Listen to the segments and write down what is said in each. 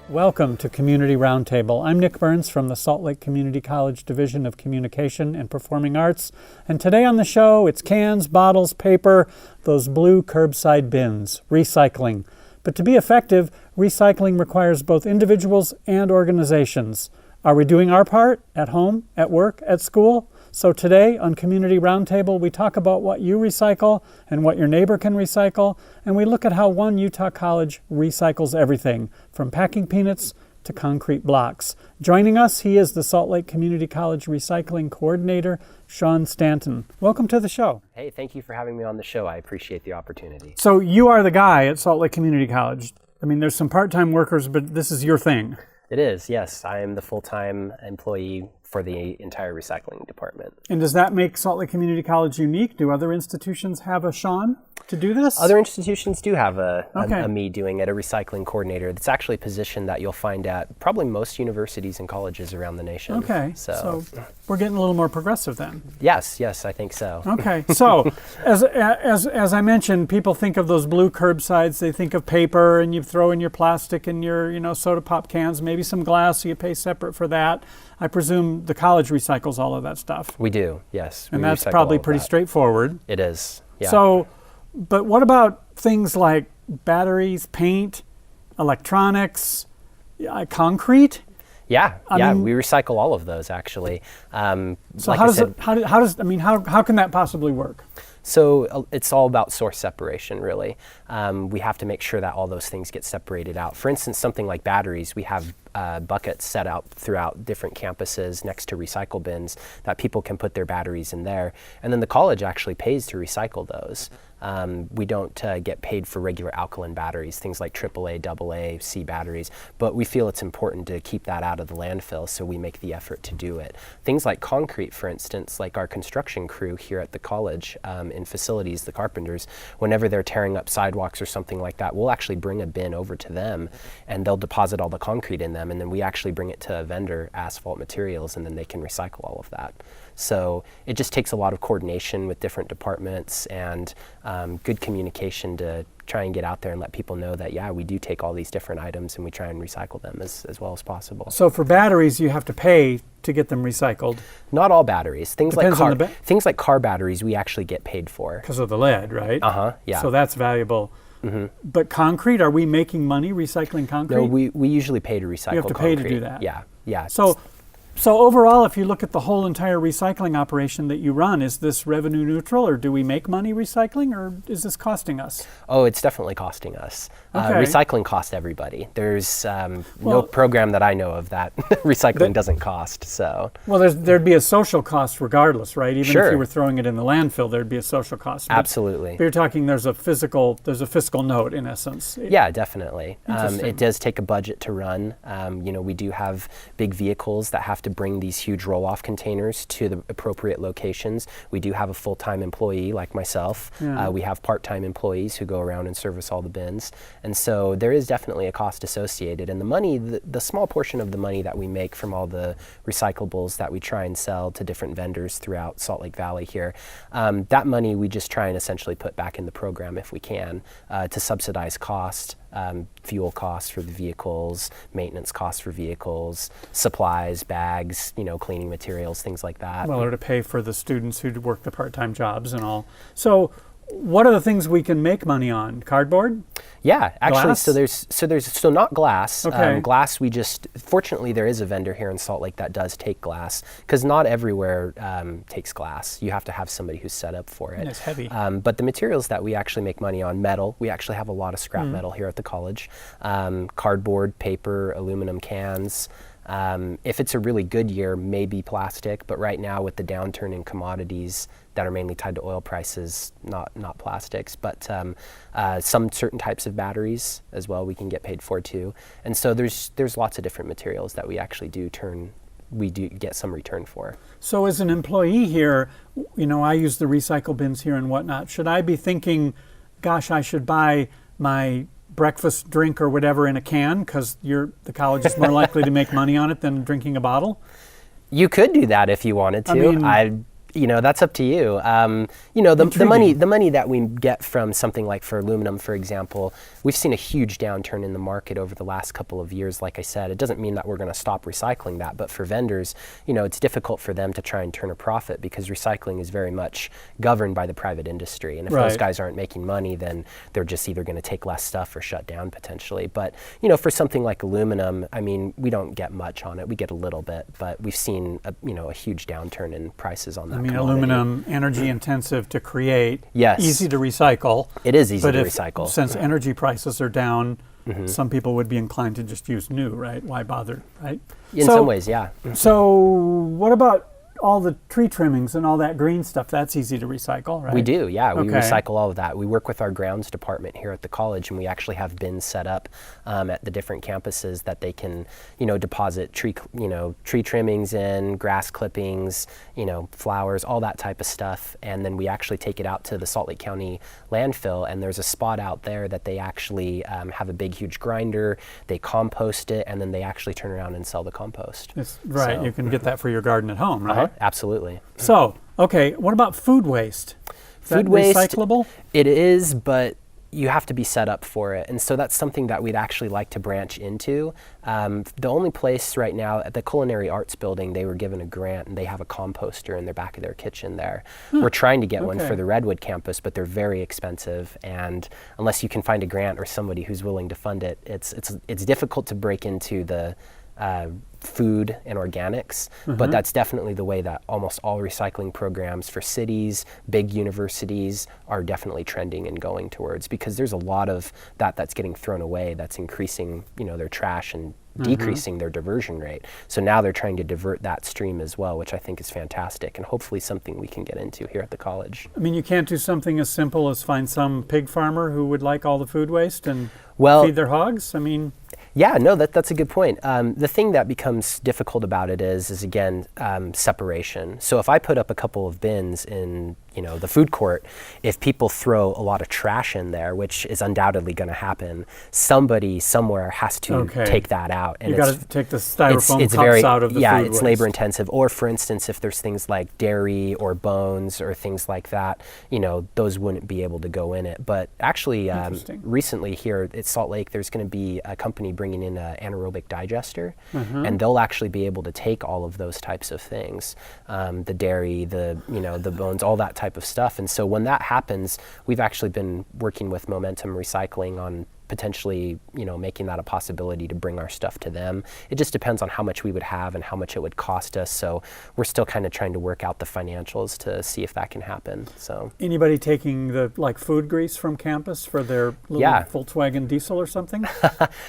Welcome to Community Roundtable. I'm Nick Burns from the Salt Lake Community College Division of Communication and Performing Arts. And today on the show, it's cans, bottles, paper, those blue curbside bins, recycling. But to be effective, recycling requires both individuals and organizations. Are we doing our part at home, at work, at school? So today on Community Roundtable, we talk about what you recycle and what your neighbor can recycle, and we look at how one Utah college recycles everything, from packing peanuts to concrete blocks. Joining us, he is the Salt Lake Community College Recycling Coordinator, Sean Stanton. Welcome to the show. Hey, thank you for having me on the show. I appreciate the opportunity. So you are the guy at Salt Lake Community College. I mean, there's some part-time workers, but this is your thing. It is, yes. I am the full-time employee for the entire recycling department. And does that make Salt Lake Community College unique? Do other institutions have a Sean to do this? Other institutions do have a me doing it, a recycling coordinator. It's actually a position that you'll find at probably most universities and colleges around the nation. Okay, so we're getting a little more progressive then. Yes, I think so. Okay, so as I mentioned, people think of those blue curbsides, they think of paper, and you throw in your plastic and your soda pop cans, maybe some glass, so you pay separate for that. I presume the college recycles all of that stuff. We do, yes. And that's probably pretty straightforward. It is, yeah. So, but what about things like batteries, paint, electronics, concrete? Yeah, we recycle all of those actually. So how can that possibly work? So it's all about source separation, really. We have to make sure that all those things get separated out. For instance, something like batteries, we have buckets set out throughout different campuses next to recycle bins that people can put their batteries in there. And then the college actually pays to recycle those. We don't get paid for regular alkaline batteries, things like AAA, AA, C batteries, but we feel it's important to keep that out of the landfill, so we make the effort to do it. Things like concrete, for instance, like our construction crew here at the college in facilities, the carpenters, whenever they're tearing up sidewalks or something like that, we'll actually bring a bin over to them and they'll deposit all the concrete in them, and then we actually bring it to a vendor, Asphalt Materials, and then they can recycle all of that. So it just takes a lot of coordination with different departments and good communication to try and get out there and let people know that, yeah, we do take all these different items and we try and recycle them as well as possible. So for batteries, you have to pay to get them recycled? Not all batteries. Things like car batteries, we actually get paid for. Because of the lead, right? Yeah. So that's valuable. Mm-hmm. But concrete, are we making money recycling concrete? No, we usually pay to recycle concrete. You have to pay to do that? Yeah. So overall, if you look at the whole entire recycling operation that you run, is this revenue neutral, or do we make money recycling, or is this costing us? Oh, it's definitely costing us. Okay. Recycling costs everybody. There's no program that I know of that recycling doesn't cost. So. Well, there'd be a social cost regardless, right? Even if you were throwing it in the landfill, there'd be a social cost. Absolutely. But you're talking there's a fiscal note in essence. Yeah, definitely. It does take a budget to run. We do have big vehicles that have to bring these huge roll-off containers to the appropriate locations. We do have a full-time employee like myself. Yeah. We have part-time employees who go around and service all the bins. And so there is definitely a cost associated. And the money, the small portion of the money that we make from all the recyclables that we try and sell to different vendors throughout Salt Lake Valley here, that money we just try and essentially put back in the program if we can to subsidize cost. Fuel costs for the vehicles, maintenance costs for vehicles, supplies, bags, cleaning materials, things like that. Well, or to pay for the students who work the part-time jobs and all. So what are the things we can make money on? Cardboard? Yeah, actually, glass? so not glass. Okay. Glass, fortunately there is a vendor here in Salt Lake that does take glass, because not everywhere takes glass. You have to have somebody who's set up for it. And it's heavy. But the materials that we actually make money on, metal, we actually have a lot of scrap metal here at the college. Cardboard, paper, aluminum cans. If it's a really good year, maybe plastic, but right now with the downturn in commodities that are mainly tied to oil prices, not plastics, but some certain types of batteries as well we can get paid for too. And so there's lots of different materials that we actually do get some return for. So as an employee here, I use the recycle bins here and whatnot. Should I be thinking, gosh, I should buy my breakfast drink or whatever in a can because the college is more likely to make money on it than drinking a bottle? You could do that if you wanted to. That's up to you. The money that we get from something like for aluminum, for example, we've seen a huge downturn in the market over the last couple of years. Like I said, it doesn't mean that we're going to stop recycling that, but for vendors, it's difficult for them to try and turn a profit because recycling is very much governed by the private industry. And if those guys aren't making money, then they're just either going to take less stuff or shut down potentially. But, for something like aluminum, we don't get much on it. We get a little bit, but we've seen a huge downturn in prices on that commodity. Aluminum, energy intensive to create, yes. Easy to recycle. It is easy to recycle. Since energy prices are down, some people would be inclined to just use new, right? Why bother, right? In some ways, yeah. So what about all the tree trimmings and all that green stuff? That's easy to recycle, right? We do, yeah. We recycle all of that. We work with our grounds department here at the college, and we actually have bins set up at the different campuses that they can, deposit tree trimmings in, grass clippings, flowers, all that type of stuff. And then we actually take it out to the Salt Lake County landfill, and there's a spot out there that they actually have a big, huge grinder. They compost it, and then they actually turn around and sell the compost. Right. So, you can get that for your garden at home, right? Absolutely. So, okay, what about food waste? Is that recyclable? It is, but you have to be set up for it. And so that's something that we'd actually like to branch into. The only place right now at the Culinary Arts Building, they were given a grant and they have a composter in the back of their kitchen there. We're trying to get one for the Redwood campus, but they're very expensive. And unless you can find a grant or somebody who's willing to fund it, it's difficult to break into the food and organics, but that's definitely the way that almost all recycling programs for cities, big universities are definitely trending and going towards, because there's a lot of that's getting thrown away, that's increasing, their trash and decreasing their diversion rate. So now they're trying to divert that stream as well, which I think is fantastic and hopefully something we can get into here at the college. You can't do something as simple as find some pig farmer who would like all the food waste and feed their hogs? Yeah, no, that's a good point. The thing that becomes difficult about it is again, separation. So if I put up a couple of bins in, the food court, if people throw a lot of trash in there, which is undoubtedly going to happen, somebody somewhere has to take that out. And you got to take the styrofoam cups out of the food waste. It's labor intensive. Or for instance, if there's things like dairy or bones or things like that, those wouldn't be able to go in it. But actually, recently here at Salt Lake, there's going to be a company bringing in an anaerobic digester, and they'll actually be able to take all of those types of things, the dairy, the bones, all that type of stuff. And so when that happens, we've actually been working with Momentum Recycling on potentially, making that a possibility to bring our stuff to them. It just depends on how much we would have and how much it would cost us. So we're still kind of trying to work out the financials to see if that can happen. So anybody taking the food grease from campus for their little Volkswagen diesel or something?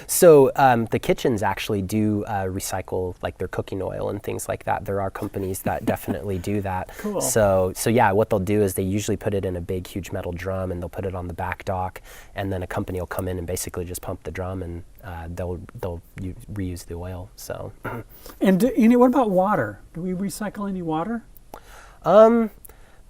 So the kitchens actually do recycle their cooking oil and things like that. There are companies that definitely do that. Cool. So yeah, what they'll do is they usually put it in a big, huge metal drum and they'll put it on the back dock, and then a company will come in and basically just pump the drum, and they'll reuse the oil. So, and what about water? Do we recycle any water?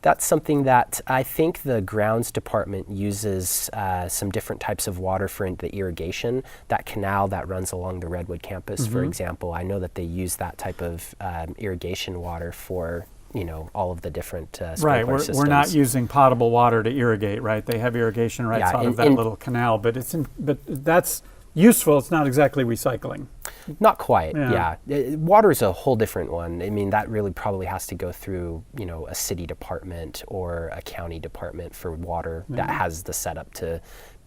That's something that I think the grounds department uses some different types of water for the irrigation. That canal that runs along the Redwood campus, for example, I know that they use that type of irrigation water for all of the different sprinkler systems. We're not using potable water to irrigate, right? They have irrigation rights out of that little canal, but that's useful. It's not exactly recycling. Not quite, yeah. Water is a whole different one. That really probably has to go through, a city department or a county department for water that has the setup to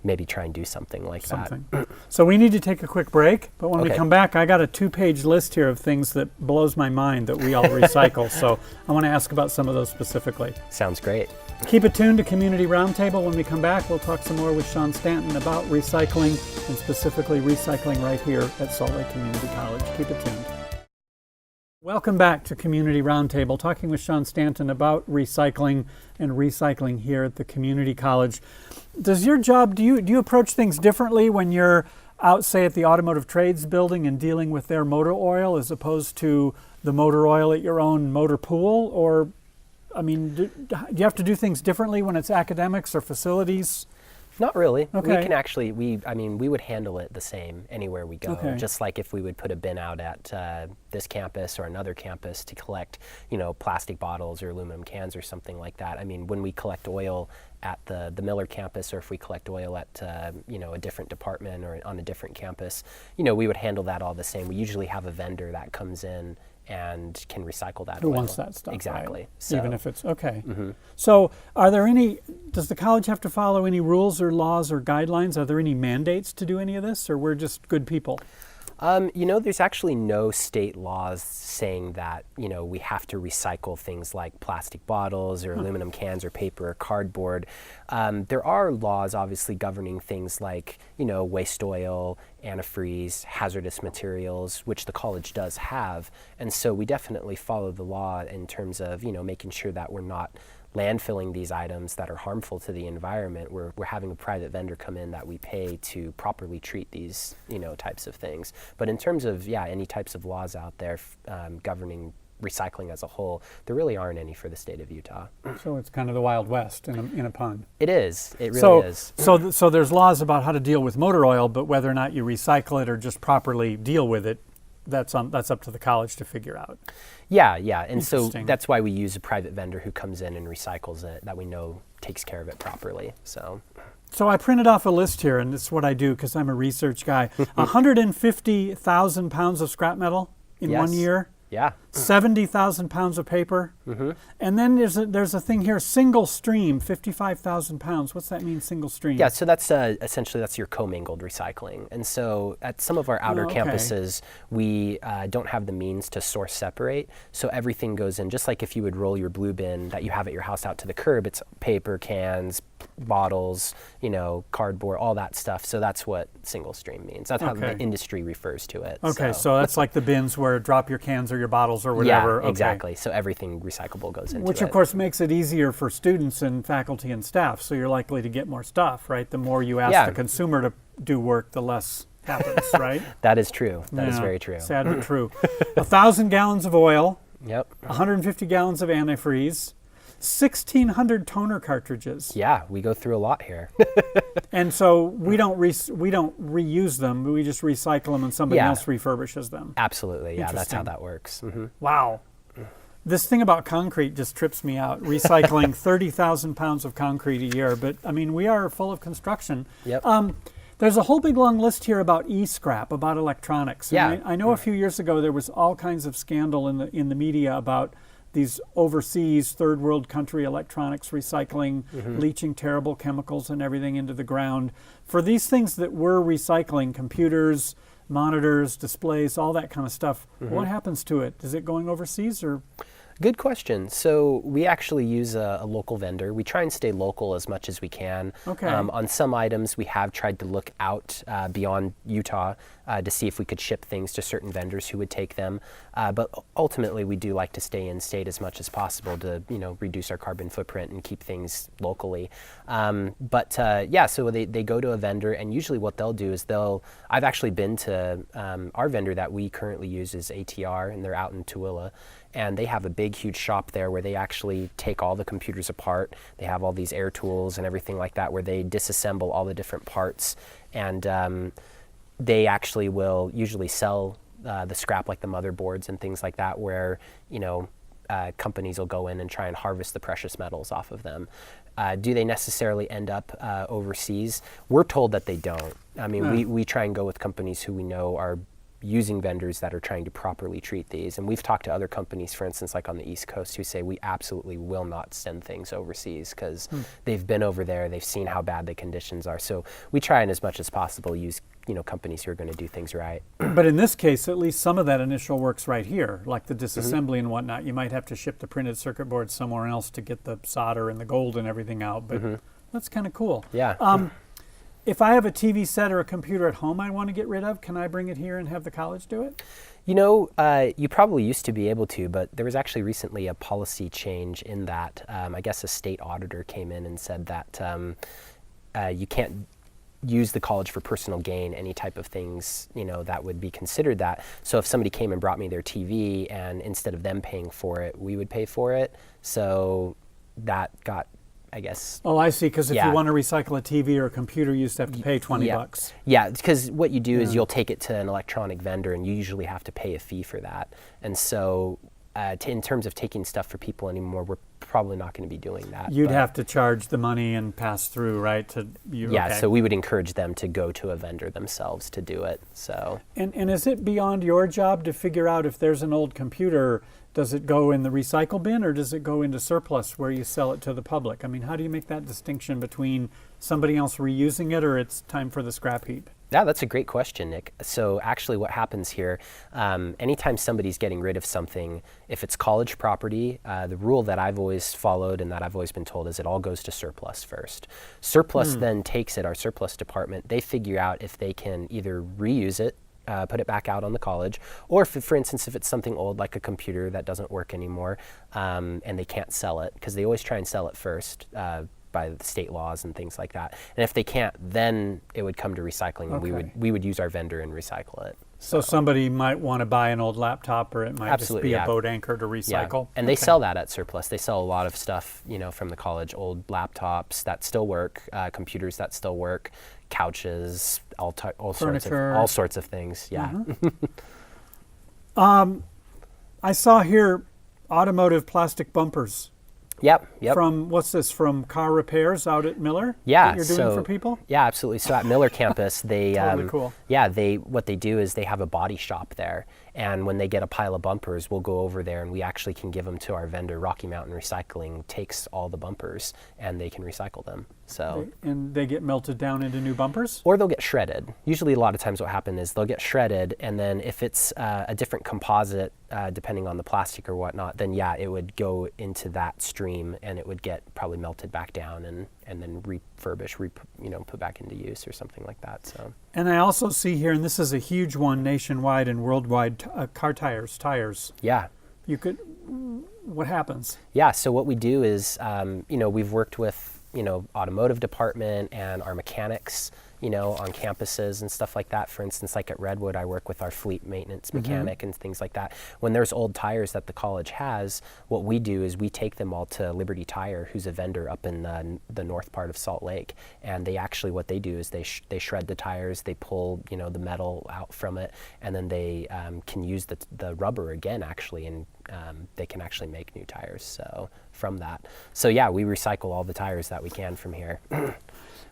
maybe try and do something like that. So we need to take a quick break, but when we come back, I got a 2-page list here of things that blows my mind that we all recycle. So I want to ask about some of those specifically. Sounds great. Keep it tuned to Community Roundtable. When we come back, we'll talk some more with Sean Stanton about recycling, and specifically recycling right here at Salt Lake Community College. Keep it tuned. Welcome back to Community Roundtable, talking with Sean Stanton about recycling and recycling here at the Community College. Does your job, do you approach things differently when you're out, say, at the Automotive Trades building and dealing with their motor oil as opposed to the motor oil at your own motor pool? Or, do you have to do things differently when it's academics or facilities? Not really. Okay. We can actually, we would handle it the same anywhere we go. Okay. Just like if we would put a bin out at this campus or another campus to collect, plastic bottles or aluminum cans or something like that. I mean, when we collect oil at the Miller campus, or if we collect oil at, a different department or on a different campus, we would handle that all the same. We usually have a vendor that comes in and can recycle that Who oil. wants that stuff? Exactly. Right? So, Even if it's okay. So, does the college have to follow any rules or laws or guidelines? Are there any mandates to do any of this, or we're just good people? There's actually no state laws saying that, we have to recycle things like plastic bottles or aluminum cans or paper or cardboard. There are laws obviously governing things like, waste oil, antifreeze, hazardous materials, which the college does have. And so we definitely follow the law in terms of, making sure that we're not landfilling these items that are harmful to the environment. We're having a private vendor come in that we pay to properly treat these, types of things. But in terms of, any types of laws out there governing recycling as a whole, there really aren't any for the state of Utah. So it's kind of the Wild West in a pun. It is. It really is. So there's laws about how to deal with motor oil, but whether or not you recycle it or just properly deal with it, that's up to the college to figure out. Yeah. And so that's why we use a private vendor who comes in and recycles it, that we know takes care of it properly. So I printed off a list here, and this is what I do because I'm a research guy. 150,000 pounds of scrap metal in 1 year. Yeah. 70,000 pounds of paper. And then there's a thing here, single stream, 55,000 pounds. What's that mean, single stream? Yeah, so that's essentially that's your commingled recycling. And so at some of our outer campuses, we don't have the means to source separate. So everything goes in, just like if you would roll your blue bin that you have at your house out to the curb, it's paper, cans, bottles, cardboard, all that stuff. So that's what single stream means. That's how the industry refers to it. Okay, so that's like the bins where drop your cans or your bottles or whatever. Yeah, exactly. So everything recyclable goes into it. Which of course makes it easier for students and faculty and staff. So you're likely to get more stuff, right? The more you ask the consumer to do work, the less happens, right? That is true. That is very true. Sad but true. 1,000 gallons of oil. Yep. 150 gallons of antifreeze. 1,600 toner cartridges. Yeah, we go through a lot here. And so we don't reuse them. We just recycle them, and somebody else refurbishes them. Absolutely. Yeah, that's how that works. Wow. This thing about concrete just trips me out. Recycling 30,000 pounds of concrete a year, but I mean, we are full of construction. Yep. There's a whole big long list here about e-scrap, about electronics. Yeah. And I know a few years ago there was all kinds of scandal in the media about these overseas third world country electronics recycling, leaching terrible chemicals and everything into the ground. For these things that we're recycling, computers, monitors, displays, all that kind of stuff, what happens to it? Is it going overseas or? Good question. So we actually use a local vendor. We try and stay local as much as we can. Okay. On some items, we have tried to look out beyond Utah to see if we could ship things to certain vendors who would take them. But ultimately, we do like to stay in state as much as possible to, reduce our carbon footprint and keep things locally. So they go to a vendor, and usually what they'll do is I've actually been to our vendor that we currently use is ATR, and they're out in Tooele. And they have a big, huge shop there where they actually take all the computers apart. They have all these air tools and everything like that where they disassemble all the different parts. And they actually will usually sell the scrap, like the motherboards and things like that, where, companies will go in and try and harvest the precious metals off of them. Do they necessarily end up overseas? We're told that they don't. I mean, we try and go with companies who we know are using vendors that are trying to properly treat these. And we've talked to other companies, for instance, like on the East Coast, who say we absolutely will not send things overseas because they've been over there, they've seen how bad the conditions are. So we try and as much as possible use companies who are going to do things right. But in this case, at least some of that initial work's right here, like the disassembly and whatnot. You might have to ship the printed circuit board somewhere else to get the solder and the gold and everything out, but that's kind of cool. Yeah. If I have a TV set or a computer at home I want to get rid of, can I bring it here and have the college do it? You probably used to be able to, but there was actually recently a policy change in that. I guess a state auditor came in and said that you can't use the college for personal gain, any type of things, that would be considered that. So if somebody came and brought me their TV and instead of them paying for it, we would pay for it. So that got I guess. Oh, I see, because if Yeah. you want to recycle a TV or a computer, you used to have to pay 20 Yeah. bucks. Yeah, because what you do is you'll take it to an electronic vendor, and you usually have to pay a fee for that. And so, in terms of taking stuff for people anymore, we're probably not going to be doing that. You'd but- have to charge the money and pass through, right? To you. Yeah, Okay. so we would encourage them to go to a vendor themselves to do it. So And is it beyond your job to figure out if there's an old computer, does it go in the recycle bin or does it go into surplus where you sell it to the public? I mean, how do you make that distinction between somebody else reusing it or it's time for the scrap heap? yeah, that's a great question, Nick. So actually what happens here, anytime somebody's getting rid of something, if it's college property, the rule that I've always followed and that I've always been told is it all goes to surplus first. Surplus then takes it, our surplus department, they figure out if they can either reuse it, put it back out on the college, or if, for instance, if it's something old like a computer that doesn't work anymore and they can't sell it, because they always try and sell it first by the state laws and things like that. And if they can't, then it would come to recycling, and we would use our vendor and recycle it. So somebody might want to buy an old laptop or it might Absolutely, just be yeah. a boat anchor to recycle. And they sell that at surplus. They sell a lot of stuff, from the college, old laptops that still work, computers that still work, couches, all Furniture. sorts of things. Yeah. I saw here automotive plastic bumpers. Yep. From, what's this, from car repairs out at Miller? Yeah, That you're doing for people? Yeah, absolutely. So at Miller campus, they Totally cool. Yeah, what they do is they have a body shop there, and when they get a pile of bumpers, we'll go over there and we actually can give them to our vendor. Rocky Mountain Recycling takes all the bumpers and they can recycle them. So And they get melted down into new bumpers? or they'll get shredded. Usually, a lot of times, what happens is they'll get shredded, and then if it's a different composite, depending on the plastic or whatnot, then yeah, it would go into that stream, and it would get probably melted back down, and then refurbished, put back into use or something like that. So. And I also see here, and this is a huge one nationwide and worldwide, car tires. Yeah. You could, what happens? Yeah. So what we do is, we've worked with automotive department and our mechanics, on campuses and stuff like that. For instance, like at Redwood, I work with our fleet maintenance mechanic and things like that. When there's old tires that the college has, what we do is we take them all to Liberty Tire, who's a vendor up in the north part of Salt Lake. And they actually, what they do is they shred the tires, they pull, the metal out from it, and then they can use the rubber again, actually, and they can actually make new tires. So from that. So yeah, we recycle all the tires that we can from here.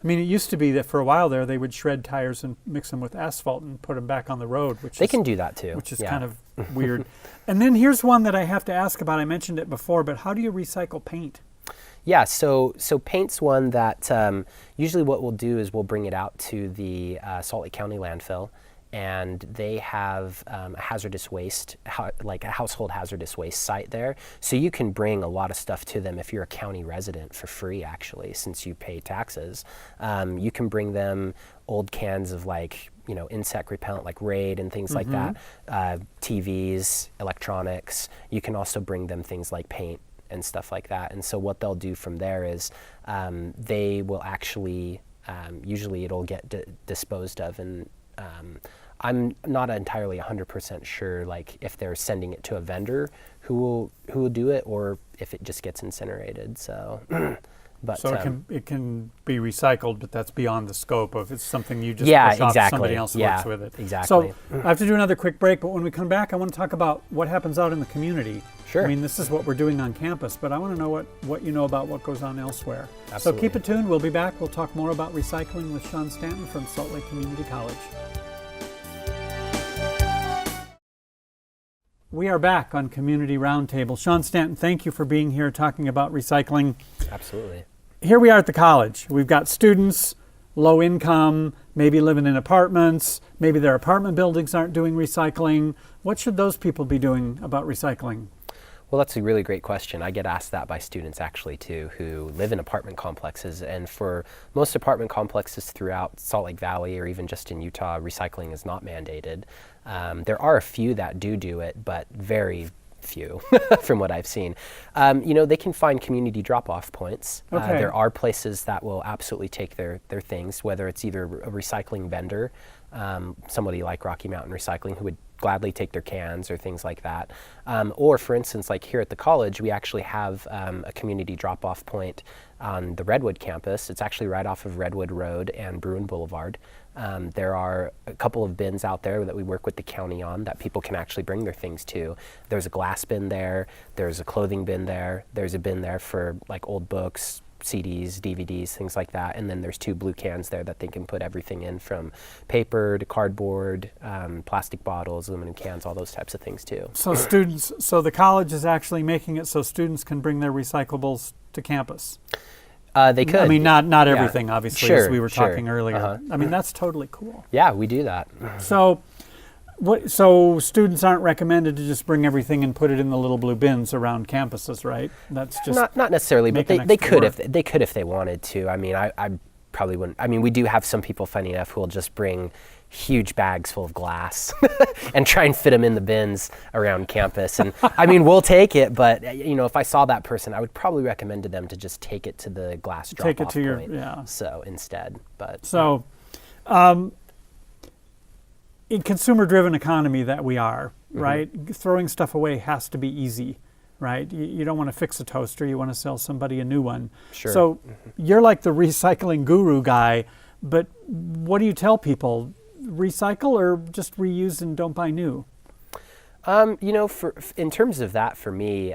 I mean, it used to be that for a while there, they would shred tires and mix them with asphalt and put them back on the road, They can do that too. which is yeah. kind of weird. And then here's one that I have to ask about. I mentioned it before, but how do you recycle paint? Yeah, so paint's one that usually what we'll do is we'll bring it out to the Salt Lake County landfill, and they have a hazardous waste, like a household hazardous waste site there. So you can bring a lot of stuff to them if you're a county resident for free, actually, since you pay taxes. You can bring them old cans of insect repellent like Raid and things like that, TVs, electronics. You can also bring them things like paint and stuff like that. And so what they'll do from there is they will actually, usually it'll get disposed of, and I'm not entirely 100% sure if they're sending it to a vendor who will do it, or if it just gets incinerated. So But so it can be recycled, but that's beyond the scope of it's something you just yeah, push off, exactly. somebody else works with it. Exactly. So I have to do another quick break, but when we come back, I want to talk about what happens out in the community. Sure. I mean, this is what we're doing on campus, but I want to know what you know about what goes on elsewhere. Absolutely. So keep it tuned. We'll be back. We'll talk more about recycling with Sean Stanton from Salt Lake Community College. We are back on Community Roundtable. Sean Stanton, thank you for being here talking about recycling. Absolutely. Here we are at the college. We've got students, low income, maybe living in apartments, maybe their apartment buildings aren't doing recycling. What should those people be doing about recycling? Well, that's a really great question. I get asked that by students actually too, who live in apartment complexes. And for most apartment complexes throughout Salt Lake Valley, or even just in Utah, recycling is not mandated. There are a few that do it, but very few from what I've seen. They can find community drop-off points. Okay. There are places that will absolutely take their things, whether it's either a recycling vendor, somebody like Rocky Mountain Recycling who would gladly take their cans or things like that. Or for instance, like here at the college, we actually have a community drop-off point on the Redwood campus. It's actually right off of Redwood Road and Bruin Boulevard. There are a couple of bins out there that we work with the county on that people can actually bring their things to. There's a glass bin there, there's a clothing bin there, there's a bin there for like old books, CDs, DVDs, things like that, and then there's 2 blue cans there that they can put everything in, from paper to cardboard, plastic bottles, aluminum cans, all those types of things too. So the college is actually making it so students can bring their recyclables to campus. They could. I mean, not everything, obviously, Sure, as we were sure. talking earlier. I mean, that's totally cool. Yeah, we do that. So, so students aren't recommended to just bring everything and put it in the little blue bins around campuses, right? That's just not necessarily, but they could work. if they wanted to. I mean, I probably wouldn't. I mean, we do have some people, funny enough, who will just bring huge bags full of glass and try and fit them in the bins around campus. And I mean, we'll take it, but if I saw that person, I would probably recommend to them to just take it to the glass drop-off Take it to point. So instead, but so. In consumer-driven economy that we are, right? Throwing stuff away has to be easy, right? You don't want to fix a toaster, you want to sell somebody a new one. Sure. So you're like the recycling guru guy, but what do you tell people? Recycle or just reuse and don't buy new? In terms of that, for me,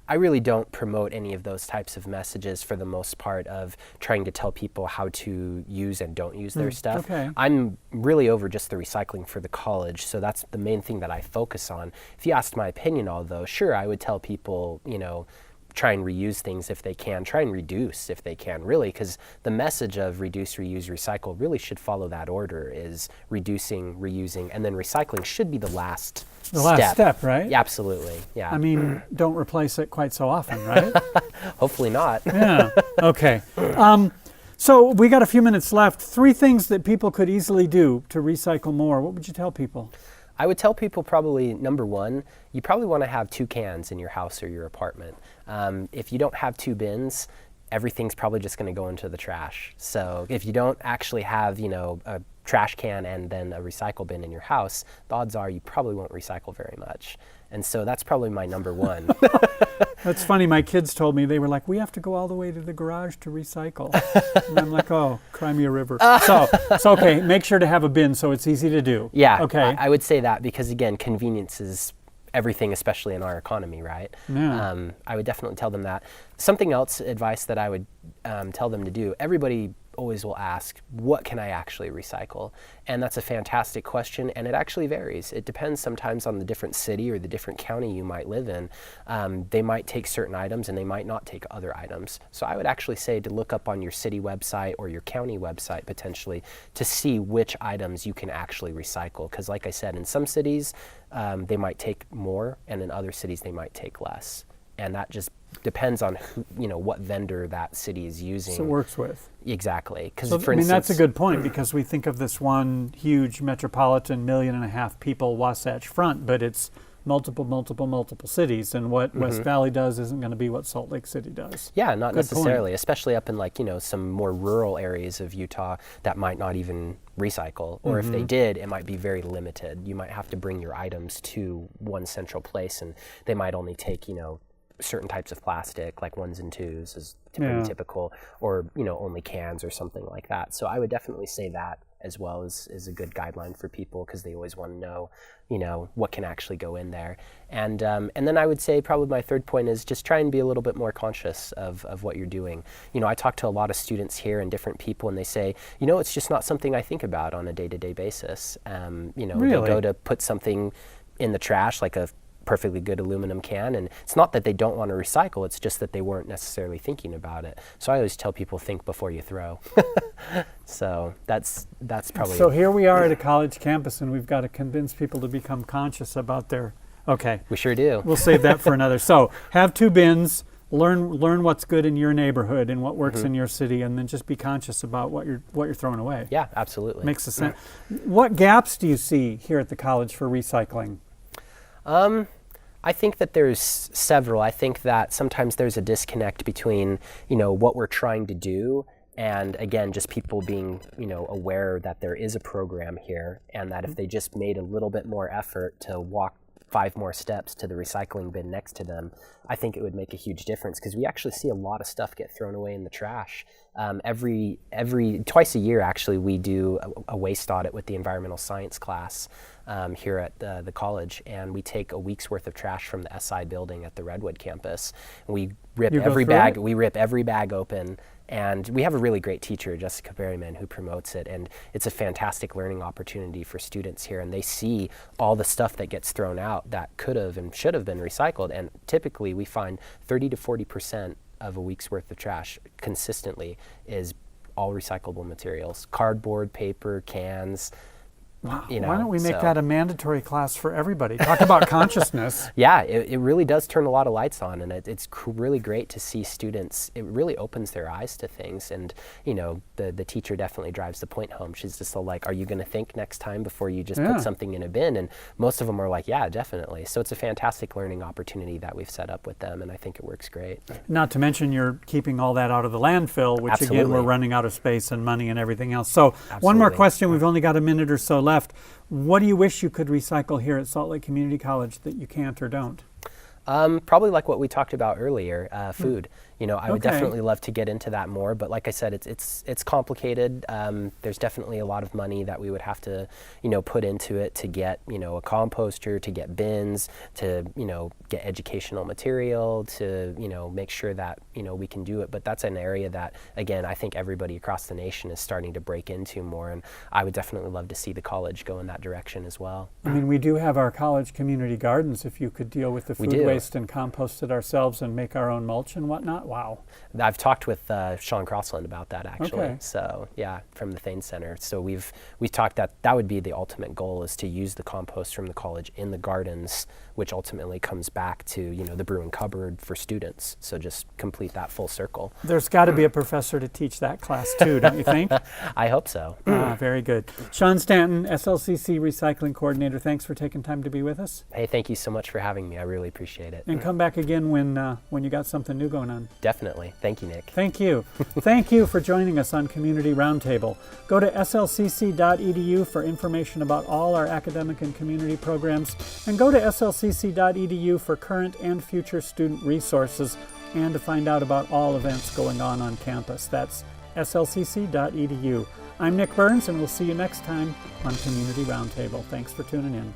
I really don't promote any of those types of messages for the most part, of trying to tell people how to use and don't use their stuff. Okay. I'm really over just the recycling for the college, so that's the main thing that I focus on. If you asked my opinion, although, sure, I would tell people, try and reuse things if they can, try and reduce if they can, really, because the message of reduce, reuse, recycle really should follow that order, is reducing, reusing, and then recycling should be the last step, right? Yeah, absolutely, yeah. I mean, don't replace it quite so often, right? Hopefully not. Yeah, okay. So we got a few minutes left. 3 things that people could easily do to recycle more. What would you tell people? I would tell people probably, number one, you probably want to have 2 cans in your house or your apartment. If you don't have 2 bins, everything's probably just going to go into the trash. So if you don't actually have, a trash can and then a recycle bin in your house, the odds are you probably won't recycle very much. And so that's probably my number one. That's funny. My kids told me, they were like, we have to go all the way to the garage to recycle. And I'm like, oh, cry me a river. So okay, make sure to have a bin so it's easy to do. Yeah, okay. I would say that because, again, convenience is everything, especially in our economy, right? Yeah. I would definitely tell them that. Something else, advice that I would tell them to do, everybody always will ask, what can I actually recycle? And that's a fantastic question, and it actually varies. It depends sometimes on the different city or the different county you might live in. They might take certain items and they might not take other items. So I would actually say to look up on your city website or your county website potentially to see which items you can actually recycle. Because like I said, in some cities they might take more, and in other cities they might take less. And that just depends on who, what vendor that city is using. So it works with. Exactly. Because So, I mean, that's a good point, because we think of this one huge metropolitan 1.5 million people Wasatch Front, but it's multiple cities, and what West Valley does isn't going to be what Salt Lake City does. Yeah, not Good necessarily, point. especially up in some more rural areas of Utah that might not even recycle, or if they did, it might be very limited. You might have to bring your items to one central place, and they might only take, certain types of plastic, like 1s and 2s is pretty typical, or only cans or something like that. So I would definitely say that as well is a good guideline for people, because they always want to know what can actually go in there. And then I would say probably my third point is just try and be a little bit more conscious of what you're doing. I talk to a lot of students here and different people, and they say, it's just not something I think about on a day-to-day basis. They go to put something in the trash, like a perfectly good aluminum can, and it's not that they don't want to recycle, it's just that they weren't necessarily thinking about it. So I always tell people, think before you throw. So that's probably So here we are at a college campus, and we've got to convince people to become conscious about their, okay. We sure do. We'll save that for another. So have 2 bins, learn what's good in your neighborhood and what works in your city, and then just be conscious about what you're throwing away. Yeah, absolutely. Makes sense. What gaps do you see here at the college for recycling? I think that there's several. I think that sometimes there's a disconnect between, what we're trying to do And again, just people being, aware that there is a program here, and that if they just made a little bit more effort to walk 5 more steps to the recycling bin next to them, I think it would make a huge difference, because we actually see a lot of stuff get thrown away in the trash. Twice a year, actually, we do a waste audit with the environmental science class here at the college, and we take a week's worth of trash from the SI building at the Redwood campus. And we rip every bag. We rip every bag open. And we have a really great teacher, Jessica Berryman, who promotes it, and it's a fantastic learning opportunity for students here, and they see all the stuff that gets thrown out that could have and should have been recycled. And typically we find 30 to 40% of a week's worth of trash consistently is all recyclable materials: cardboard, paper, cans. Wow. Why don't we make that a mandatory class for everybody? Talk about consciousness. Yeah, it really does turn a lot of lights on, and it's really great to see students. It really opens their eyes to things, and the teacher definitely drives the point home. She's just like, are you going to think next time before you just put something in a bin? And most of them are like, yeah, definitely. So it's a fantastic learning opportunity that we've set up with them, and I think it works great. Not to mention you're keeping all that out of the landfill, which again, we're running out of space and money and everything else. So one more question. We've only got a minute or so left. What do you wish you could recycle here at Salt Lake Community College that you can't or don't? Probably like what we talked about earlier, food. I would definitely love to get into that more, but like I said, it's complicated. There's definitely a lot of money that we would have to, put into it to get, a composter, to get bins, to, get educational material, to, make sure that, we can do it. But that's an area that, again, I think everybody across the nation is starting to break into more, and I would definitely love to see the college go in that direction as well. I mean, we do have our college community gardens. If you could deal with the food waste and compost it ourselves and make our own mulch and whatnot. Wow. I've talked with Sean Crossland about that, actually. Okay. So yeah, from the Thanes Center. So we've talked that would be the ultimate goal, is to use the compost from the college in the gardens, which ultimately comes back to the brew and cupboard for students. So just complete that full circle. There's got to be a professor to teach that class too, don't you think? I hope so. Very good. Sean Stanton, SLCC Recycling Coordinator, thanks for taking time to be with us. Hey, thank you so much for having me. I really appreciate it. And come back again when you got something new going on. Definitely. Thank you, Nick. Thank you. Thank you for joining us on Community Roundtable. Go to slcc.edu for information about all our academic and community programs, and go to slcc.edu for current and future student resources and to find out about all events going on campus. That's slcc.edu. I'm Nick Burns, and we'll see you next time on Community Roundtable. Thanks for tuning in.